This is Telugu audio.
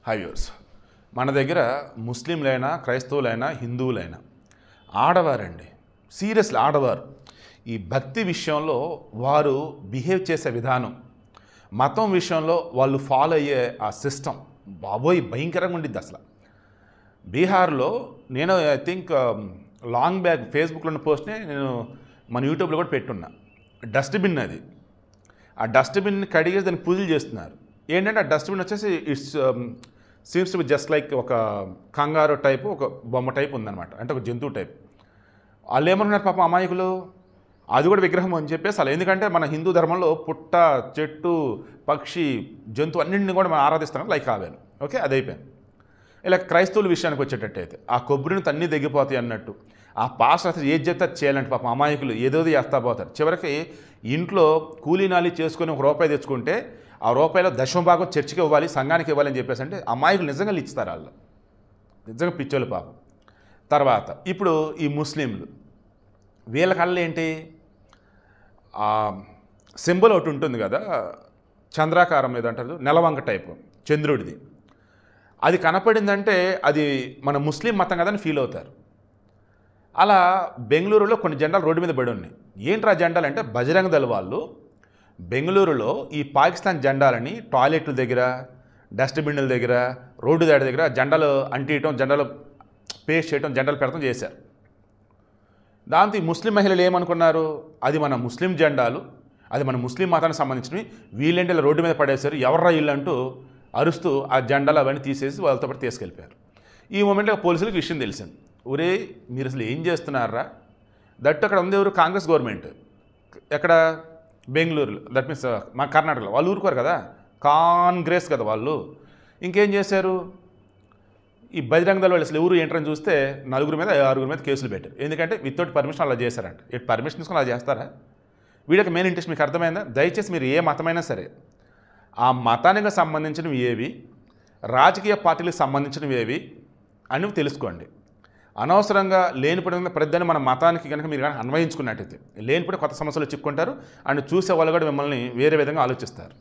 హై వ్యూవర్స్, మన దగ్గర ముస్లింలైనా క్రైస్తవులైనా హిందువులైనా ఆడవారండి, సీరియస్లీ ఆడవారు ఈ భక్తి విషయంలో వారు బిహేవ్ చేసే విధానం, మతం విషయంలో వాళ్ళు ఫాలో అయ్యే ఆ సిస్టమ్ బాబోయ్ భయంకరంగా ఉండిద్ది. అసలు బీహార్లో నేను ఐ థింక్ లాంగ్ బ్యాక్ ఫేస్బుక్లో పోస్ట్ని నేను మన యూట్యూబ్లో కూడా పెట్టున్నా. డస్ట్బిన్ అది, ఆ డస్ట్బిన్ని కడిగేసి దానికి పూజలు చేస్తున్నారు. ఏంటంటే ఆ డస్ట్బిన్ వచ్చేసి it's seems to be just like ఒక కంగారు టైపు, ఒక బొమ్మ టైప్ ఉందన్నమాట, అంటే ఒక జంతువు టైప్. వాళ్ళు ఏమనుకున్నారు పాపం అమాయకులు, అది కూడా విగ్రహం అని చెప్పేసి. అలా ఎందుకంటే మన హిందూ ధర్మంలో పుట్ట, చెట్టు, పక్షి, జంతువు అన్నింటిని కూడా మనం ఆరాధిస్తాం, లైక్ ఆవేను. ఓకే, అది అయిపోయింది. ఇలా క్రైస్తవుల విషయానికి వచ్చేటట్టయితే ఆ కొబ్బరిని తన్ని తగ్గిపోతాయి అన్నట్టు ఆ పాస్టర్ అసలు ఏది చెప్తే అది చేయాలంటే పాపం అమాయకులు ఏదోది చేస్తా పోతారు. చివరికి ఇంట్లో కూలీనాలి చేసుకొని ₹1 తెచ్చుకుంటే ఆ రూపాయలో దశమభాగం చర్చికి ఇవ్వాలి, సంఘానికి ఇవ్వాలి అని చెప్పేసి అంటే అమాయకులు నిజంగా ఇస్తారు. వాళ్ళు నిజంగా పిచ్చోళ్ళు పాపం. తర్వాత ఇప్పుడు ఈ ముస్లింలు, వీళ్ళ కళ్ళు ఏంటి, సింబల్ ఒకటి ఉంటుంది కదా, చంద్రాకారం మీద అంటారు, నెలవంక టైపు చంద్రుడిది, అది కనపడిందంటే అది మన ముస్లిం మతం కదని ఫీల్ అవుతారు. అలా బెంగళూరులో కొన్ని జెండాలు రోడ్డు మీద పడి ఉన్నాయి. ఏంట్రా జెండాలు అంటే బజరంగ దళ వాళ్ళు బెంగళూరులో ఈ పాకిస్తాన్ జెండాలని టాయిలెట్ల దగ్గర, డస్ట్బిన్ల దగ్గర, రోడ్డు దాడి దగ్గర జెండాలు అంటియటం, జెండాలు పేస్ట్ చేయటం, జెండాలు పెడతాం చేశారు. దాంతో ఈ ముస్లిం మహిళలు ఏమనుకున్నారు, అది మన ముస్లిం జెండాలు, అది మన ముస్లిం మతానికి సంబంధించినవి, వీళ్ళంటే రోడ్డు మీద పడేశారు, ఎవర్రా ఇల్లు అంటూ అరుస్తూ ఆ జెండాలు అవన్నీ తీసేసి వాళ్ళతో పాటు తీసుకెళ్ళిపోయారు. ఈ మూమెంట్లో పోలీసులకు విషయం తెలిసింది. ఒరే మీరు అసలు ఏం చేస్తున్నారా, దట్ అక్కడ ఉంది ఎవరు, కాంగ్రెస్ గవర్నమెంట్, ఎక్కడ బెంగళూరులో, దట్ మీన్స్ మా కర్ణాటకలో. వాళ్ళు ఊరుకోరు కదా, కాంగ్రెస్ కదా వాళ్ళు. ఇంకేం చేశారు, ఈ బజరంగ దళ వాళ్ళు అసలు ఎవరు ఏంటని చూస్తే 4 మీద 6 మీద కేసులు పెట్టారు. ఎందుకంటే వితౌట్ పర్మిషన్ అలా చేశారంట. ఇటు పర్మిషన్ తీసుకుని అలా చేస్తారా? వీడికి మెయిన్ ఇంట్రెస్ట్ మీకు అర్థమైందా? దయచేసి మీరు ఏ మతమైనా సరే ఆ మతానికి సంబంధించినవి ఏవి, రాజకీయ పార్టీలకు సంబంధించినవి ఏవి అని తెలుసుకోండి. అనవసరంగా లేనిపడిన ప్రతిదాన్ని మన మతానికి కనుక మీరు కానీ అన్వయించుకున్నట్టయితే లేనిపడి కొత్త సమస్యలు చిక్కుంటారు. అండ్ చూసే వాళ్ళు కూడా మిమ్మల్ని వేరే విధంగా ఆలోచిస్తారు.